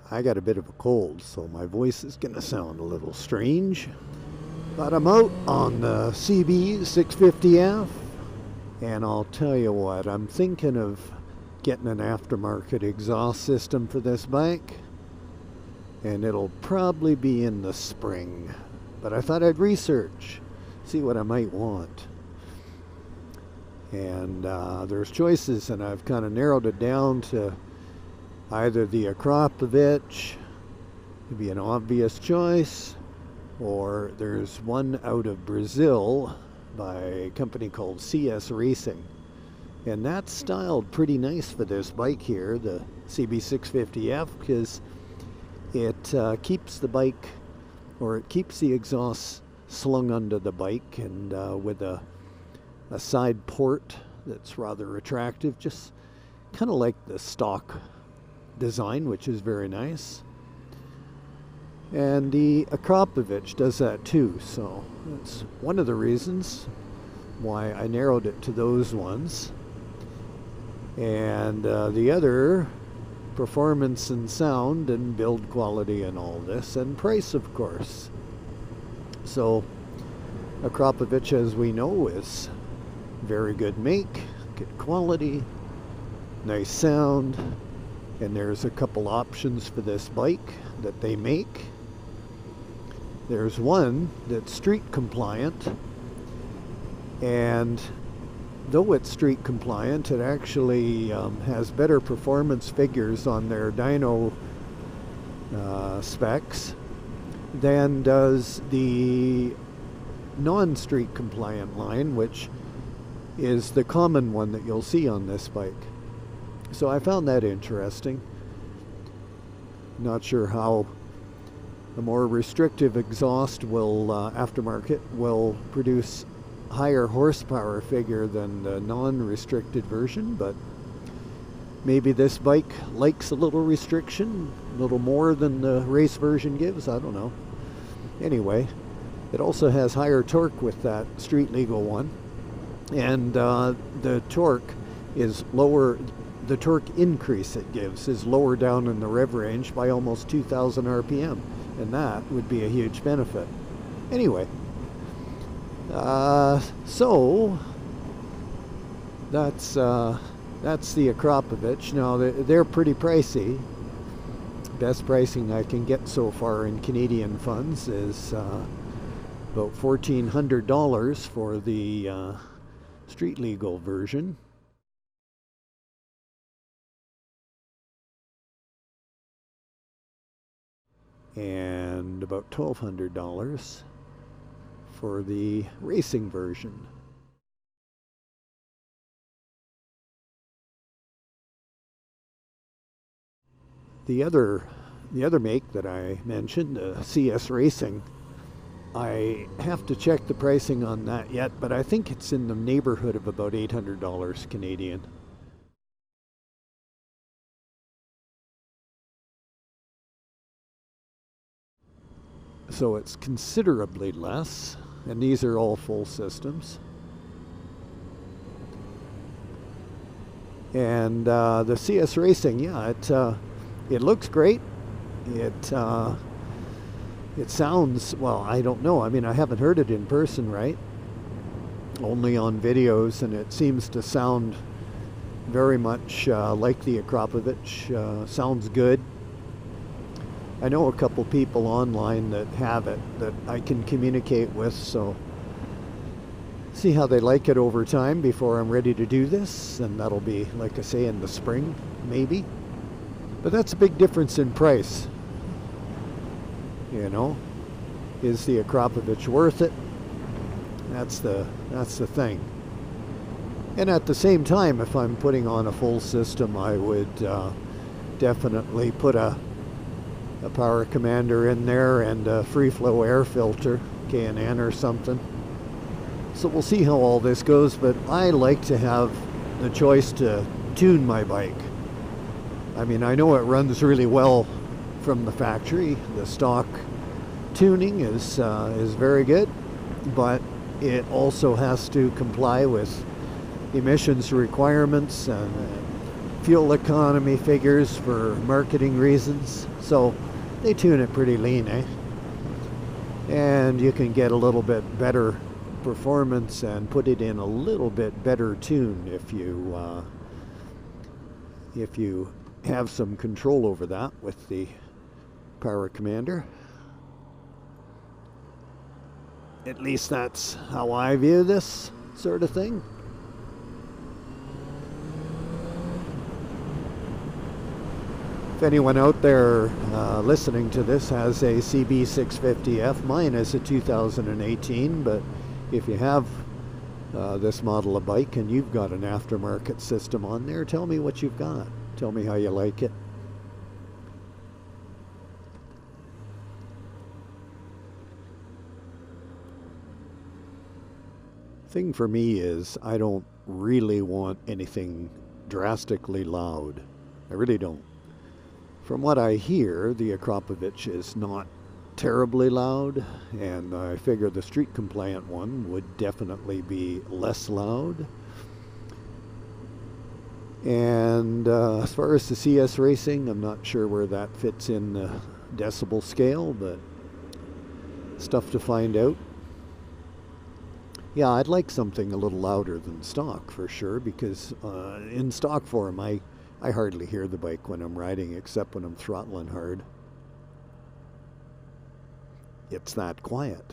I got a bit of a cold, so my voice is going to sound a little strange. But I'm out on the CB650F, and I'll tell you what, I'm thinking of getting an aftermarket exhaust system for this bike, and it'll probably be in the spring. But I thought I'd research, see what I might want. And there's choices, and I've kind of narrowed it down to either the Akrapovic, would be an obvious choice, or there's one out of Brazil by a company called CS Racing. And that's styled pretty nice for this bike here, the CB650F, because it keeps the bike, or it keeps the exhaust slung under the bike, and with a side port that's rather attractive, just kind of like the stock design, which is very nice. And the Akrapovic does that too, so that's one of the reasons why I narrowed it to those ones. And the other, performance and sound and build quality and all this, and price, of course. So Akrapovic, as we know, is very good make, good quality, nice sound. And there's a couple options for this bike that they make. There's one that's street compliant, and though it's street compliant, it actually has better performance figures on their dyno specs than does the non-street compliant line, which is the common one that you'll see on this bike. So I found that interesting. Not sure how a more restrictive exhaust will, aftermarket, will produce higher horsepower figure than the non-restricted version, but maybe this bike likes a little restriction, a little more than the race version gives, I don't know. Anyway, it also has higher torque with that street legal one, and the torque is lower. The torque increase it gives is lower down in the rev range by almost 2,000 RPM, and that would be a huge benefit. Anyway, so that's the Akrapovic. Now they're pretty pricey. Best pricing I can get so far in Canadian funds is about $1,400 for the street legal version. And about $1,200 for the racing version. The other make that I mentioned, CS Racing, I have to check the pricing on that yet, but I think it's in the neighborhood of about $800 Canadian. So it's considerably less, and these are all full systems. And the CS Racing, yeah, it looks great. It sounds, well, I don't know. I mean, I haven't heard it in person, right? Only on videos, and it seems to sound very much like the Akrapovic. Sounds good. I know a couple people online that have it that I can communicate with, so see how they like it over time before I'm ready to do this, and that'll be, like I say, in the spring, maybe. But that's a big difference in price. You know, is the Akrapovic worth it? That's the thing. And at the same time, if I'm putting on a full system, I would definitely put a power commander in there and a free flow air filter, K&N or something. So we'll see how all this goes, but I like to have the choice to tune my bike. I mean, I know it runs really well from the factory. The stock tuning is very good, but it also has to comply with emissions requirements and fuel economy figures for marketing reasons, so they tune it pretty lean, eh? And you can get a little bit better performance and put it in a little bit better tune if you have some control over that with the power commander. At least that's how I view this sort of thing. If anyone out there listening to this has a CB650F, mine is a 2018, but if you have this model of bike and you've got an aftermarket system on there, tell me what you've got. Tell me how you like it. Thing for me is I don't really want anything drastically loud. I really don't. From what I hear, the Akrapovic is not terribly loud, and I figure the street compliant one would definitely be less loud. And as far as the CS racing, I'm not sure where that fits in the decibel scale, but stuff to find out. Yeah, I'd like something a little louder than stock for sure, because in stock form I hardly hear the bike when I'm riding, except when I'm throttling hard. It's that quiet.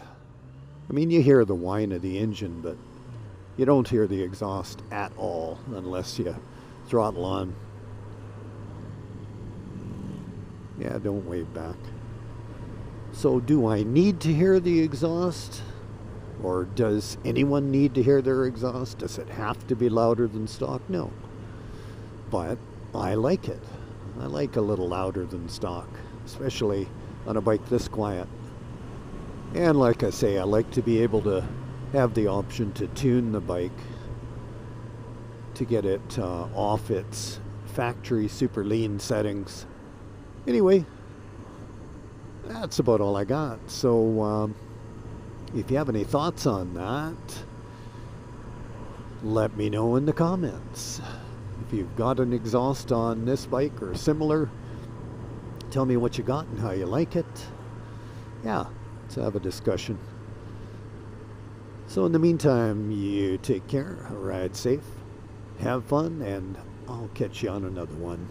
I mean, you hear the whine of the engine, but you don't hear the exhaust at all unless you throttle on. Yeah, don't wave back. So do I need to hear the exhaust? Or does anyone need to hear their exhaust? Does it have to be louder than stock? No. But I like it. I like a little louder than stock, especially on a bike this quiet. And like I say, I like to be able to have the option to tune the bike to get it off its factory super lean settings. Anyway, that's about all I got. So if you have any thoughts on that, let me know in the comments. If you've got an exhaust on this bike or similar, tell me what you got and how you like it. Yeah, let's have a discussion. So in the meantime, you take care, ride safe, have fun, and I'll catch you on another one.